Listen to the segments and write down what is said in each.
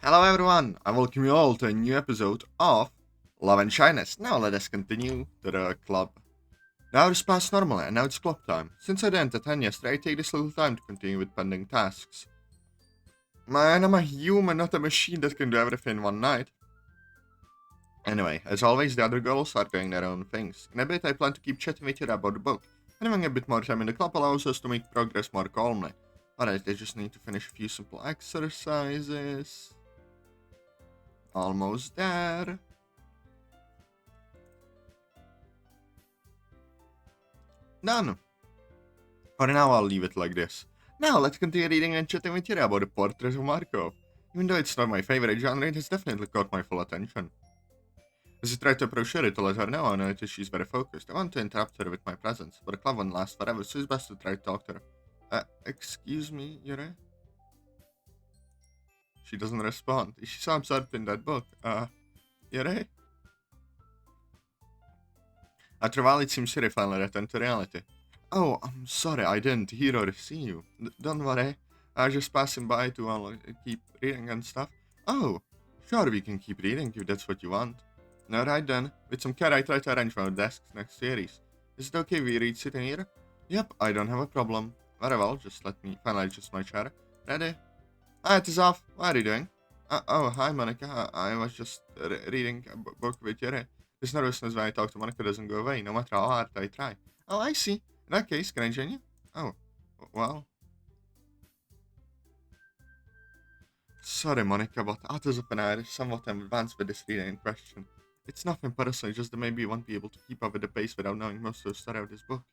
Hello everyone, I welcome you all to a new episode of Love Shyness. Now let us continue to the club. The hours pass normally and now it's club time. Since I didn't attend yesterday, I take this little time to continue with pending tasks. Man, I'm a human, not a machine that can do everything in one night. Anyway, as always, the other girls are doing their own things. In a bit, I plan to keep chatting with you about the book. And having a bit more time in the club allows us to make progress more calmly. Alright, I just need to finish a few simple exercises. Almost there. Done. For now, I'll leave it like this. Now, let's continue reading and chatting with you about the Portrait of Markov. Even though it's not my favorite genre, it has definitely caught my full attention. As I try to approach her to let her know, I notice she's very focused. I want to interrupt her with my presence, but the club won't last forever, so it's best to try to talk to her. Excuse me, Yuri? She doesn't respond. She's so absorbed in that book. Yuri? After a while, it seems Yuri finally returned to reality. Oh, I'm sorry, I didn't hear or see you. Don't worry, I was just passing by to keep reading and stuff. Oh, sure, we can keep reading if that's what you want. Alright then, with some care I try to arrange my desks next series. Is it okay if we read sitting here? Yep, I don't have a problem. Very well, just let me finally adjust my chair. Ready? Hi, Atazoth, what are you doing? Oh, hi Monica, I was just reading a book with Yuri. This nervousness when I talk to Monica doesn't go away, no matter how hard I try. Oh, I see. In that case, can I join you? Oh, well. Sorry, Monica, but Atazoth and I are somewhat advanced with this reading in question. It's nothing personal, just that maybe you won't be able to keep up with the pace without knowing most of the story of this book.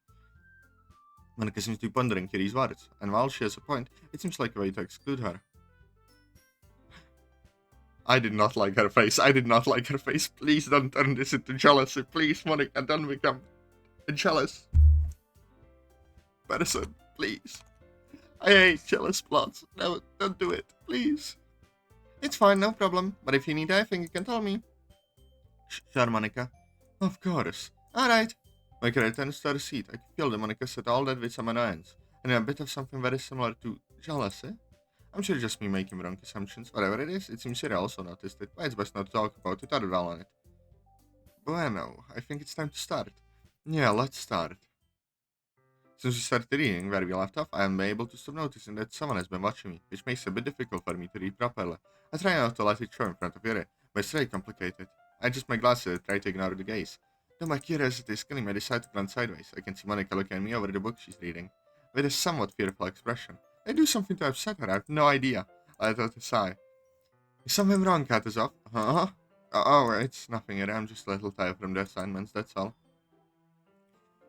Monica seems to be pondering Kiri's words, and while she has a point, it seems like a way to exclude her. I did not like her face. I did not like her face. Please don't turn this into jealousy. Please, Monica, don't become a jealous person. Please. I hate jealous plots. No, don't do it. Please. It's fine, no problem. But if you need anything, you can tell me. Sure, Monica. Of course. Alright. Monica returns to her seat. I can feel that Monica said all that with some annoyance. And a bit of something very similar to jealousy. I'm sure just me making wrong assumptions. Whatever it is, it seems Siri also noticed it, but it's best not to talk about it or dwell on it. Bueno, I think it's time to start. Yeah, let's start. Since we started reading where we left off, I am able to stop noticing that someone has been watching me, which makes it a bit difficult for me to read properly. I try not to let it show in front of Yuri, but it's very complicated. I adjust my glasses and try to ignore the gaze. Though my curiosity is killing me, I decide to glance sideways. I can see Monica looking at me over the book she's reading, with a somewhat fearful expression. I do something to upset her, I have no idea. I let out a sigh. Is something wrong, Atazoth? Huh? Oh, it's nothing, Yuri. I'm just a little tired from the assignments, that's all.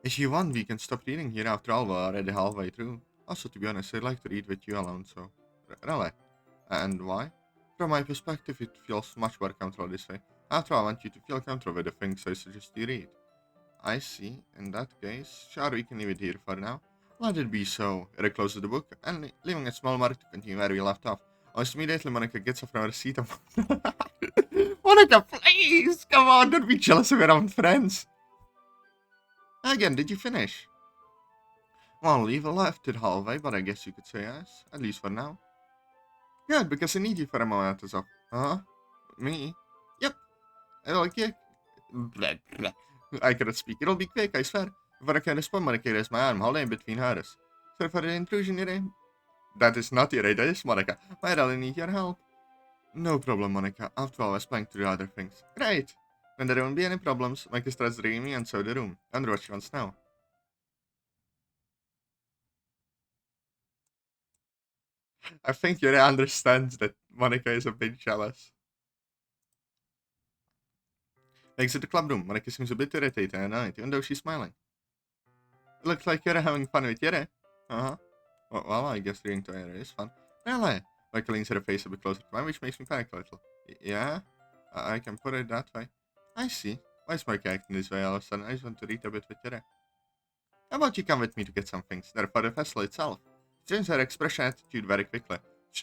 If you want, we can stop reading here. After all, we're already halfway through. Also, to be honest, I'd like to read with you alone, so... Really? And why? From my perspective, it feels much more comfortable this way. After all, I want you to feel comfortable with the things I suggest you read. I see. In that case, sure, we can leave it here for now. Let it be so. Eric closes the book, and leaving a small mark to continue where we left off. Almost immediately, Monica gets up from her seat and... Monica, please! Come on, don't be jealous of your own friends! Again, did you finish? Well, leave left it halfway, but I guess you could say yes. At least for now. Good, because I need you for a moment, Atazoth. Huh? Me? Yep. It'll kick. I cannot speak. It'll be quick, I swear. Before I can respond, Monica raised my arm, holding between hers. Sorry for the intrusion, Yuri. That is not Yuri, that is Monica. I really need your help. No problem, Monica. After all, I was planning to do other things. Great. When there won't be any problems, Monica starts dragging me inside the room. I wonder what she wants now. I think Yuri understands that Monica is a bit jealous. Exit the club room. Monica seems a bit irritated and annoyed, even though she's smiling. It looks like you're having fun with Yuri. Uh-huh. Well, I guess reading to Yuri is fun. Really? Monica leans her face a bit closer to mine, which makes me panic a little. Yeah? I can put it that way. I see. Why is Monica acting this way all of a sudden? I just want to read a bit with Yuri. How about you come with me to get some things? They're for the festival itself. She changed her expression and attitude very quickly.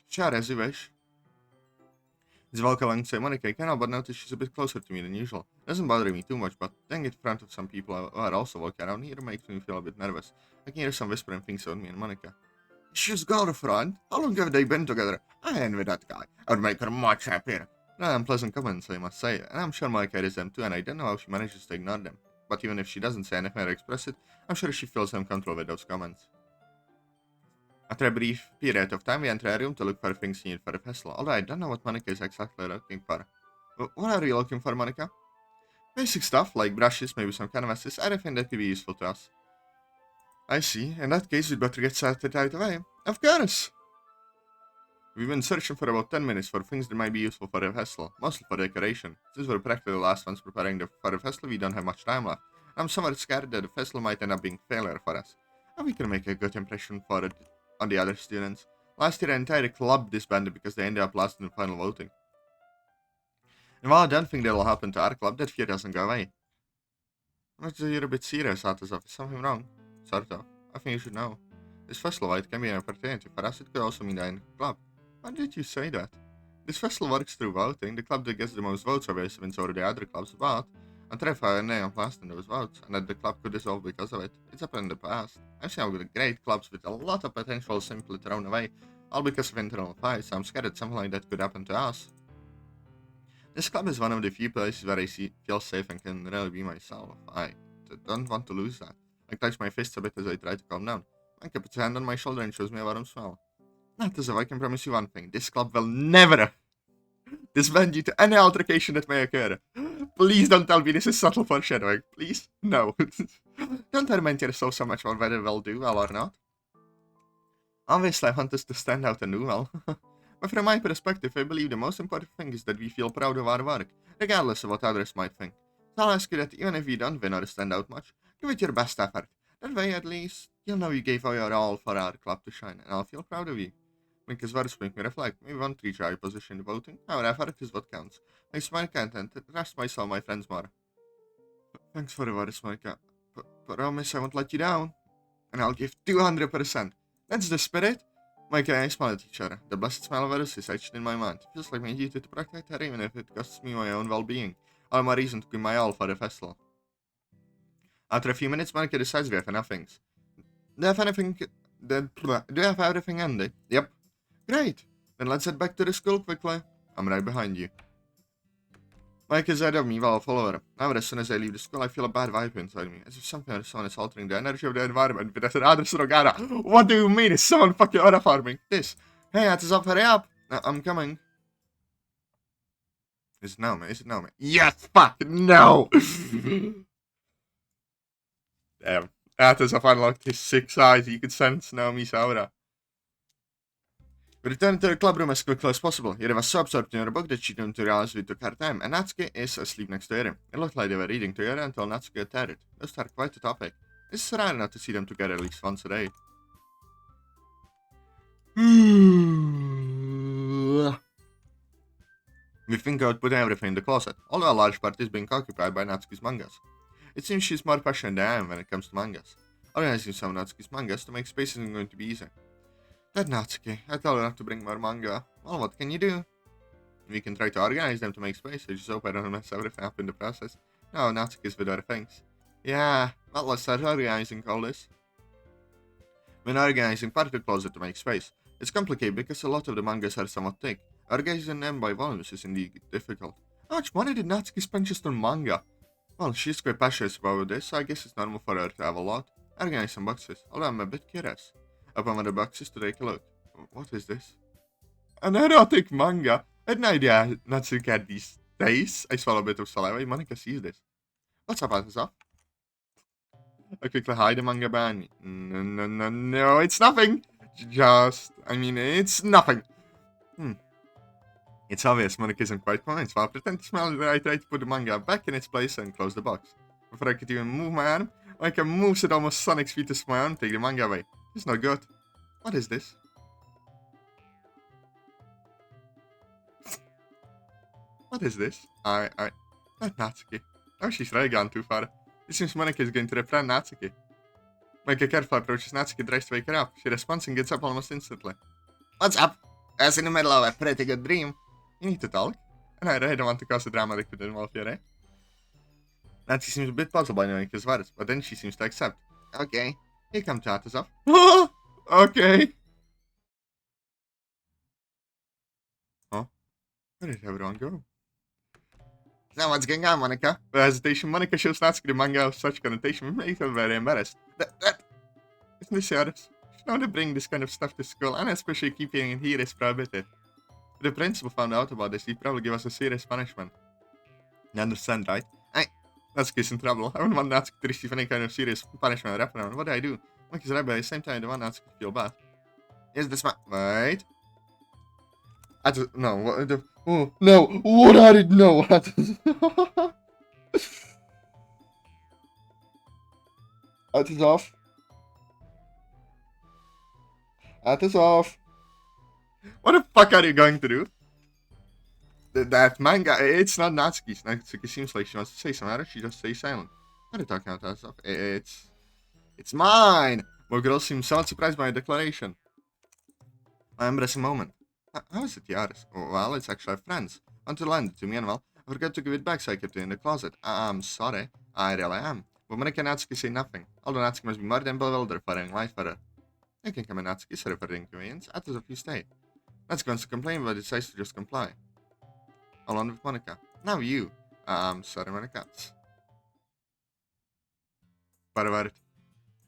Sure, as you wish. As I walk alongside Monica, I cannot but notice she's a bit closer to me than usual. It doesn't bother me too much, but being in front of some people who are also walking around here makes me feel a bit nervous. I can hear some whispering things about me and Monica. She's girlfriend? How long have they been together? I envy that guy. I would make her much happier. Unpleasant comments, I must say, and I'm sure Mike carries them too, and I don't know how she manages to ignore them. But even if she doesn't say anything or express it, I'm sure she feels uncomfortable with those comments. After a brief period of time, we enter a room to look for things needed for the festival, although I don't know what Monica is exactly looking for. What are you looking for, Monica? Basic stuff, like brushes, maybe some canvases, anything that could be useful to us. I see. In that case, we'd better get started right away. Of course! We've been searching for about 10 minutes for things that might be useful for the festival, mostly for decoration. Since we're practically the last ones preparing for the festival, we don't have much time left. I'm somewhat scared that the festival might end up being a failure for us. And we can make a good impression on the other students. Last year, the entire club disbanded because they ended up last in the final voting. And while I don't think that'll happen to our club, that fear doesn't go away. You're a bit serious, Atazoth. Is something wrong? Sort of. I think you should know. This festival, it can be an opportunity for us. It could also mean the end of the club. Why did you say that? This festival works through voting. The club that gets the most votes always wins over the other clubs, but I'm terrified I am last in those votes, and that the club could dissolve because of it. It's happened in the past. I've seen all the great clubs with a lot of potential simply thrown away, all because of internal fights. I'm scared that something like that could happen to us. This club is one of the few places where I feel safe and can really be myself. I don't want to lose that. I clench my fists a bit as I try to calm down. Micah puts a hand on my shoulder and shows me a warm smile. Not as if I can promise you one thing. This club will never disband you to any altercation that may occur. Please don't tell me this is subtle foreshadowing. Please? No. Don't torment yourself so much about whether we'll do well or not. Obviously, I want us to stand out and do well. But from my perspective, I believe the most important thing is that we feel proud of our work, regardless of what others might think. So I'll ask you that even if we don't win or stand out much, give it your best effort. That way, at least, you'll know you gave your all for our club to shine, and I'll feel proud of you. Mika's words make me reflect. Maybe won't reach our position in voting. Our effort is what counts. Makes my content, trust myself, my friends more. Thanks for the words, Micah. Promise I won't let you down. And I'll give 200%. That's the spirit. Micah and I smile at each other. The blessed smile of others is etched in my mind. It feels like my duty to protect her, even if it costs me my own well-being. All my reason to give my all for the festival. After a few minutes, Micah decides we have enough things. Do you have anything? Do you have everything handy? Yep. Great. Then let's head back to the school quickly. I'm right behind you. Mike is ahead of me while I follow her. Now, as soon as I leave the school, I feel a bad vibe inside me, as if something or someone is altering the energy of the environment. But that's rather surrogata. What do you mean? Is someone fucking farming this? Hey, Atazoth, hurry up. I'm coming. Is it now, man? Is it now, man? Yes, fuck, no! Damn. Atazoth unlocked his 6 eyes. You could sense Naomi's aura. We return to the club room as quickly as possible. Yuri was so absorbed in her book that she didn't realize we took her time, and Natsuki is asleep next to her. It looked like they were reading together until Natsuki got tired. Those are quite a topic. It's rare not to see them together at least once a day. We think about putting everything in the closet, although a large part is being occupied by Natsuki's mangas. It seems she's more passionate than I am when it comes to mangas. Organizing some Natsuki's mangas to make space isn't going to be easy. That Natsuki, I told her not to bring more manga. Well, what can you do? We can try to organize them to make space, I just hope I don't mess everything up in the process. No, Natsuki's with other things. Yeah, well, let's start organizing all this. When organizing part of the closet to make space, it's complicated because a lot of the mangas are somewhat thick. Organizing them by volumes is indeed difficult. How much money did Natsuki spend just on manga? Well, she's quite passionate about this, so I guess it's normal for her to have a lot. Organize some boxes, although I'm a bit curious. Open one of the boxes to take a look. What is this? An erotic manga? I had no idea Natsuki had these days. I swallow a bit of saliva. Monica sees this. What's up, Atazoth? I quickly hide the manga behind me. No, it's nothing. It's nothing. It's obvious Monica isn't quite convinced, so I'll pretend to smile that I try to put the manga back in its place and close the box. Before I could even move my arm, Monica moves at almost Sonic speed to my arm and take the manga away. It's not good. What is this? What is this? Not Natsuki. Oh, she's really gone too far. It seems Monica is going to reprimand Natsuki. Monica carefully approaches Natsuki, tries to wake her up. She responds and gets up almost instantly. What's up? I was in the middle of a pretty good dream. You need to talk. And I really don't want to cause a drama that could involve you, eh? Natsuki seems a bit puzzled by Monica's words, but then she seems to accept. Okay, here come to Atazoth. Okay. Where did everyone go? Now what's going on, Monica? With hesitation, Monica shows Natsuki the manga of such connotation, makes her very embarrassed. That isn't this serious? You should not bring this kind of stuff to school, and especially keeping it here is prohibited. If the principal found out about this, he'd probably give us a serious punishment. You understand, right? Natsuki's in trouble. I wouldn't want Natsuki to receive any kind of serious punishment or reprimand. What do I do? Monkeys right, but at the same time, I don't want Natsuki to feel bad. Here's the smart. Wait. No, what the... Oh, no! What I did know! Atazoth. Atazoth. What the fuck are you going to do? That manga, it's not Natsuki's. Natsuki seems like she wants to say something. She just stays silent. What are you talking about, Atazoth? It's mine! More girls seem somewhat surprised by my declaration. My embarrassing moment. How is it yours? Well, it's actually friends. Want to lend it to me, and well, I forgot to give it back, so I kept it in the closet. I'm sorry. I really am. But Monica and Natsuki say nothing. Although Natsuki must be more than bewildered for having life for her. You can come in, Natsuki. Sorry for the inconvenience. Atazoth, you stay. Natsuki wants to complain, but decides to just comply. Along with Monica. Now you. I'm sorry, Monica. What about it?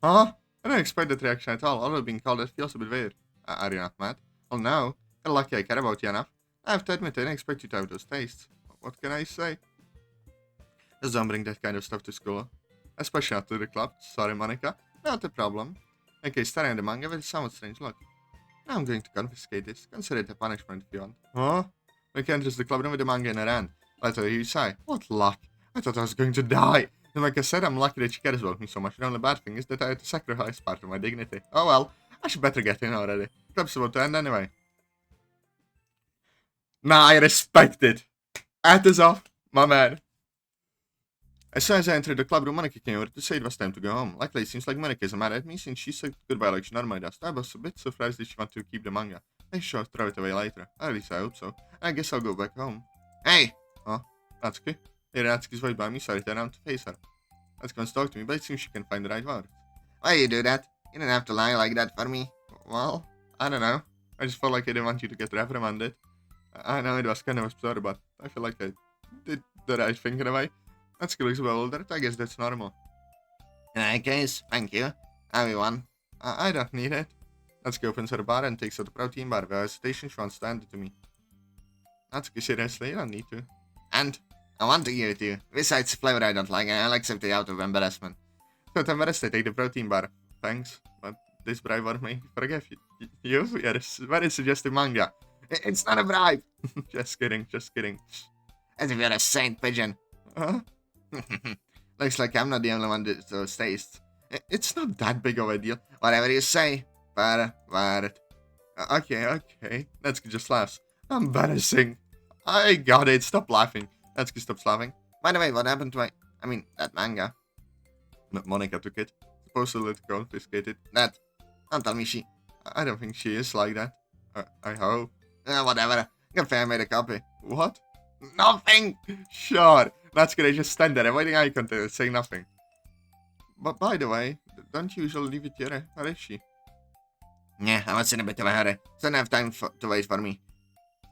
Huh? I don't expect that reaction at all. Although being called it feels a bit weird. Are you not mad? Well, no. You're lucky I care about you enough. I have to admit, I didn't expect you to have those tastes. What can I say? Just don't bring that kind of stuff to school. Especially not to the club. Sorry, Monica. Not a problem. Okay, staring at the manga with a somewhat strange look. Now I'm going to confiscate this. Consider it a punishment if you want. Huh? Monica enters the club room with the manga in her hand. Later, you sigh. What luck. I thought I was going to die. And like I said, I'm lucky that she cares about me so much. The only bad thing is that I had to sacrifice part of my dignity. Oh well, I should better get in already. The club's about to end anyway. Nah, I respect it. Atazoth, my man. As soon as I entered the clubroom, Monica came over to say it was time to go home. Luckily, it seems like Monica isn't mad at me since she said goodbye like she normally does. I was a bit surprised that she wanted to keep the manga. I sure throw it away later. At least I hope so. I guess I'll go back home. Hey! Huh? Natsuki? Hey, Natsuki's right by me, so I turn around to face her. Natsuki wants to talk to me, but it seems she can find the right word. Why you do that? You didn't have to lie like that for me. Well, I don't know. I just felt like I didn't want you to get reprimanded. I know it was kind of absurd, but I feel like I did the right thing in a way. Natsuki looks bewildered. I guess that's normal. In that case, thank you. Everyone. I don't need it. Natsuki opens her bar and takes out the protein bar. Without hesitation, she wants to hand it to me. Natsuki, seriously, you don't need to. And I want to give it to you. Besides flavor I don't like, I'll accept it out of embarrassment. Not embarrassed, I take the protein bar. Thanks, but this bribe won't make me forgive you. You're very suggestive manga. It's not a bribe. Just kidding, just kidding. As if you're a saint pigeon. Huh? Looks like I'm not the only one that those tastes. It's not that big of a deal. Whatever you say. But. Okay. Natsuki just laughs. Embarrassing. I got it. Stop laughing. Natsuki stops laughing. By the way, what happened to that manga? Monica took it. Supposedly confiscated. That. Don't tell me she. I don't think she is like that. I hope. Whatever. Good I made a copy. What? Nothing! Sure. Natsuki, they just stand there avoiding eye contact and say nothing. But by the way, don't you usually leave it here? Where is she? Yeah, I was in a bit of a hurry. So I don't have time to wait for me.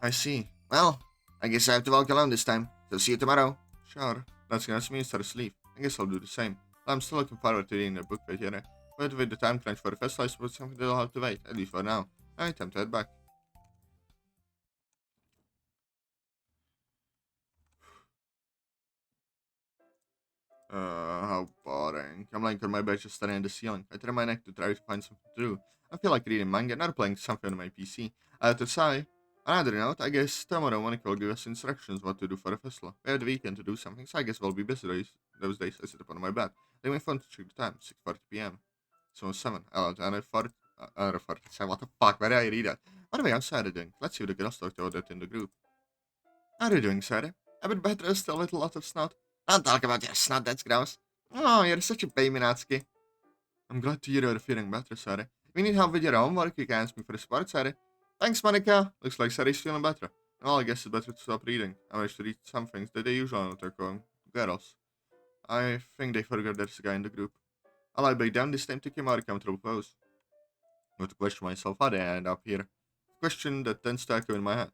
I see. Well, I guess I have to walk alone this time. So see you tomorrow. Sure. Natsuki asks me to sleep. I guess I'll do the same. But I'm still looking forward to reading the book right here. But with the time crunch for the festival, I suppose something that'll have to wait. At least for now. Alright, time to head back. How boring. I'm lying on my bed just staring at the ceiling. I turn my neck to try to find something to do. I feel like reading manga, not playing something on my PC. I have to sigh. On another note, I guess tomorrow Monica will give us instructions what to do for the festival. We have the weekend to do something, so I guess we'll be busy those days. I sit up on my bed. Take my phone to check the time. 6:40 p.m. It's almost 7. I'll another 47. What the fuck? Where did I read that? What are we outside doing? Let's see if the girls talked about that in the group. How are you doing, Sarah? A bit better, still a little lot of snot. Don't talk about your snot, that's gross. Oh, you're such a baby, Natsuki. I'm glad to hear you're feeling better, Sarah. If you need help with your homework, you can ask me for the support, Sarah. Thanks, Monica. Looks like Sarah's feeling better. Well, I guess it's better to stop reading. I managed to read some things that they usually don't talk about. Girls. I think they forgot there's a guy in the group. I'll lie back down this time to keep my comfortable pose. I have to question myself how did I end up here. A question that tends to echo in my head.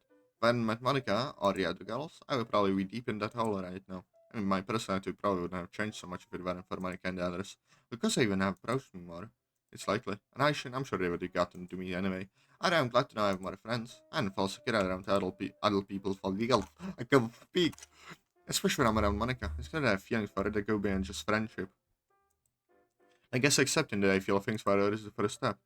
hadn't met Monica or the other girls, I would probably be deep in that hole right now. I mean, my personality probably wouldn't have changed so much if it weren't for Monica and the others. Because I even have approached me more. It's likely. And I'm sure they would have gotten to me anyway. I'm glad to know I have more friends. And fall secure around other people for legal. I can speak. Especially when I'm around Monica. It's good to have feelings for her that go beyond just friendship. I guess accepting that I feel things for her is the first step.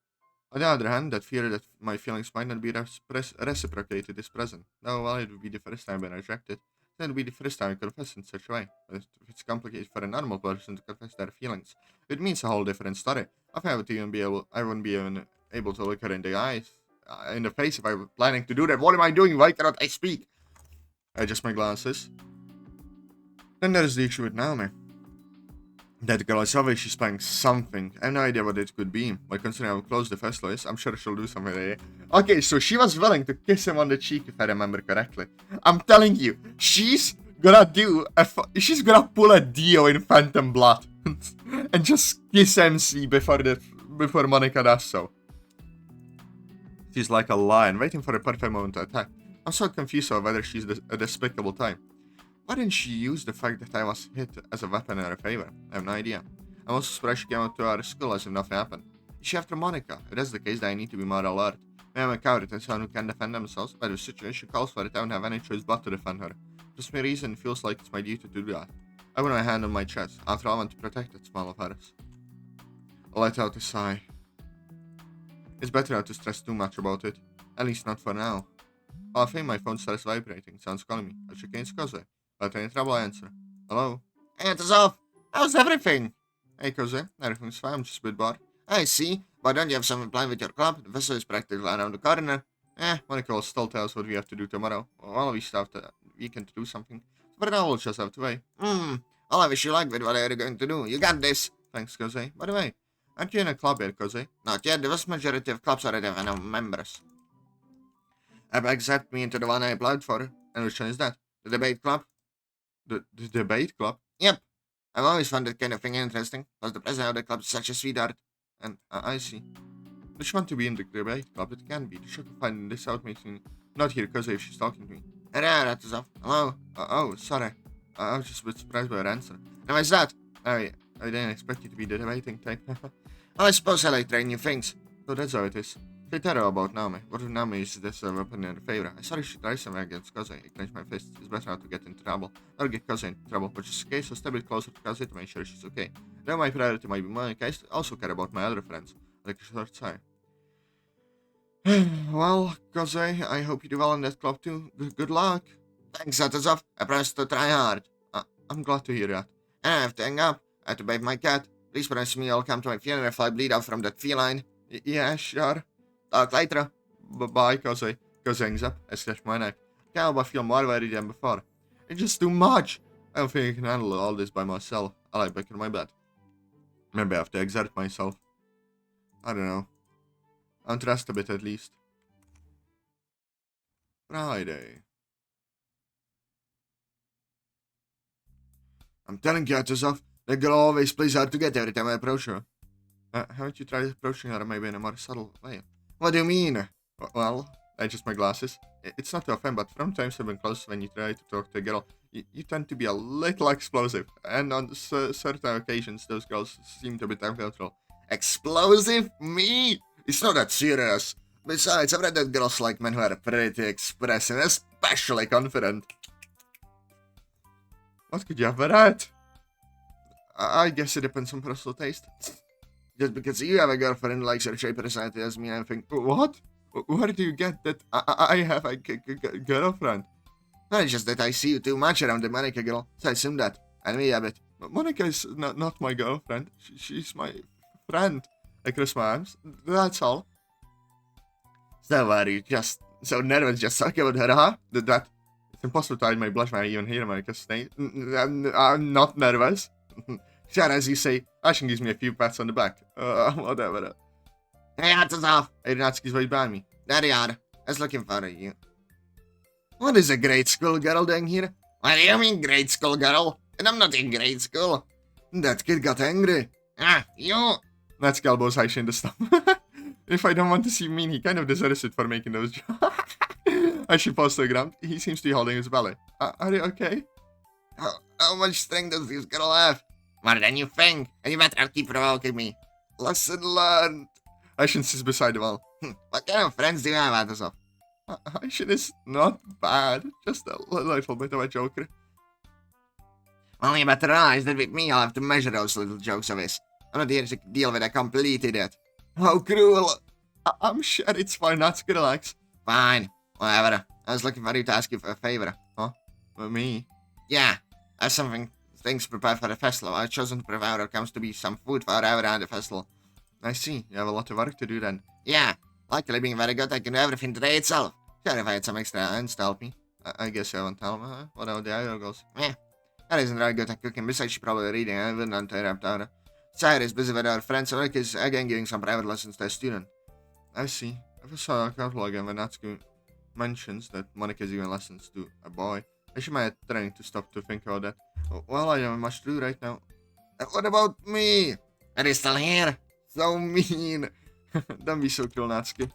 On the other hand, that fear that my feelings might not be reciprocated is present. No, well, it would be the first time I've been rejected. Then it would be the first time I confess in such a way. But if it's complicated for a normal person to confess their feelings, it means a whole different story. I wouldn't be even able to look her in the eyes, in the face if I were planning to do that. What am I doing? Why cannot I speak? I adjust my glasses. Then there's the issue with Naomi. That girl is obviously playing something. I have no idea what it could be. But considering how close the festival is, I'm sure she'll do something there. Okay, so she was willing to kiss him on the cheek, if I remember correctly. I'm telling you, she's gonna pull a Dio in Phantom Blood. And just kiss MC before Monica does so. She's like a lion, waiting for the perfect moment to attack. I'm so confused over whether she's a despicable type. Why didn't she use the fact that I was hit as a weapon in her favor? I have no idea. I'm also surprised she came out to our school as if nothing happened. Is she after Monica? If that's the case, then I need to be more alert. I am a coward and someone who can defend themselves, but if the situation calls for it, I don't have any choice but to defend her. For some reason, it feels like it's my duty to do that. I put my hand on my chest. After all, I want to protect that smile of hers. I let out a sigh. It's better not to stress too much about it. At least not for now. I think my phone starts vibrating. Someone's calling me. I check in Koze. Without any trouble, I answer. Hello? Hey, Atazoth! How's everything? Hey, Koze. Everything's fine. I'm just a bit bored. I see. Why don't you have something planned with your club? The festival is practically around the corner. Monica will still tell us what we have to do tomorrow. Well, we still have the weekend to do something. But now we'll just have to wait. Well, I wish you luck with what you're going to do. You got this. Thanks, Koze. By the way, aren't you in a club yet, Koze? Not yet. The vast majority of clubs already have enough members. Accept me into the one I applied for. And which one is that? The debate club? The debate club? Yep. I've always found that kind of thing interesting. Plus the president of the club is such a sweetheart. And I see. Does she want to be in the debate club? It can be. The shock of finding this out makes me not hear Koze if she's talking to me. Hey there, Atazoth. Hello? Oh, sorry. I was just a bit surprised by her answer. And what's that? I didn't expect you to be the debating type. Well, I suppose I like trying new things. So that's how it is. Say tell her about Naomi. What if Naomi uses this weapon in her favor? I saw she tried something against Koze. I clenched my fists. It's better not to get into trouble. Not get Koze into trouble, but just in case, I'll step a bit closer to Koze to make sure she's okay. Though my priority might be Monica, I also care about my other friends. Like a short sigh. Well, Koze, I hope you do well in that club too. Good luck. Thanks, Atazoth. I promise to try hard. I'm glad to hear that. And I have to hang up. I have to bathe my cat. Please promise me you'll come to my funeral if I bleed out from that feline. Yeah, sure. Talk later. Bye, Koze. Koze hangs up. I scratch my neck. Can't help but feel more worried than before. It's just too much. I don't think I can handle all this by myself. I lie back in my bed. Maybe I have to exert myself. I don't know. I want to rest a bit at least. Friday. I'm telling you, Atazoth, that girl always plays hard to get every time I approach her. Haven't you tried approaching her maybe in a more subtle way? What do you mean? Well, I adjust my glasses. It's not to offend, but from times I've been close when you try to talk to a girl, you tend to be a little explosive. And on certain occasions, those girls seem to be uncontrollable. Explosive? Me? It's not that serious. Besides, I've read that girls like men who are pretty expressive, especially confident. What could you have read? I guess it depends on personal taste. Just because you have a girlfriend who likes your shape personality doesn't mean anything. What? Where do you get that I have a girlfriend? No, it's just that I see you too much around the Monica girl, so I assume that. And me a bit. Monica is not my girlfriend. She's my friend. I cross my arms. That's all. So are you just so nervous just talking about her, huh? That it's impossible to hide my blush when I even hear Monica's name. I'm not nervous. Sure, as you say, Ashen gives me a few pats on the back. Whatever. Hey, Atazoth! Hey, Natsuki's right behind me. There you are. I was looking for you. What is a grade school girl doing here? What do you mean, grade school girl? And I'm not in grade school. That kid got angry. You! Natsuki elbows Aisha in the stomach. If I don't want to seem mean, he kind of deserves it for making those jokes. As she falls to the ground, he seems to be holding his belly. Are you okay? How much strength does this girl have? More than you think, and you better keep provoking me. Lesson learned. Aishin sits beside the well. What kind of friends do you have, Atazoth? Aishin is not bad, just a little bit of a joker. Well, you better realize that with me I'll have to measure those little jokes of his. I'm not here to deal with a complete idiot. How cruel. I'm sure it's fine, Natsuki, relax. Fine, whatever. I was looking for you to ask you for a favor. Huh? Me? Yeah, I have things prepared for the festival. I've chosen to prepare what comes to be some food for whoever at the festival. I see. You have a lot of work to do then. Yeah, luckily being very good, I can do everything today itself. Sure, if I had some extra hands to help me. I guess you haven't told me, huh? What are the other goals? Yeah, that isn't very good at cooking. Besides, she's probably reading. I wouldn't interrupt her. Sarah is busy with her friends, so Rick is again giving some private lessons to a student. I see. I saw a couple again when Natsuki mentions that Monica is giving lessons to a boy. I should might trying to stop to think about that. Well, I have much to do right now. What about me? Are you still here? So mean. Don't be so cruel, Natsuki.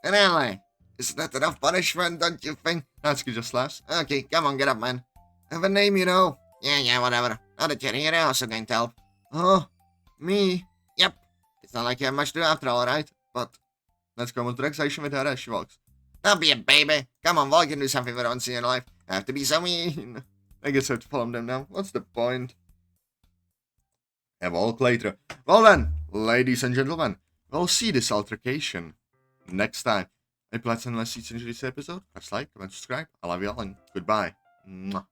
Really? Is that enough punishment, don't you think? Natsuki just laughs. Okay, come on, get up, man. I have a name, you know. Yeah, whatever. Now that you're here, I'm also going to help. Oh, me? Yep. It's not like you have much to do after all, right? But let's go on direct station with her as she walks. Don't be a baby. Come on, walk and do something for once in your life. I have to be so mean. I guess I have to follow them now. What's the point? Have walk later. Well then, ladies and gentlemen, we'll see this altercation next time. Any plans unless you enjoyed this episode? Press like, comment, subscribe. I love you all and goodbye. Mwah.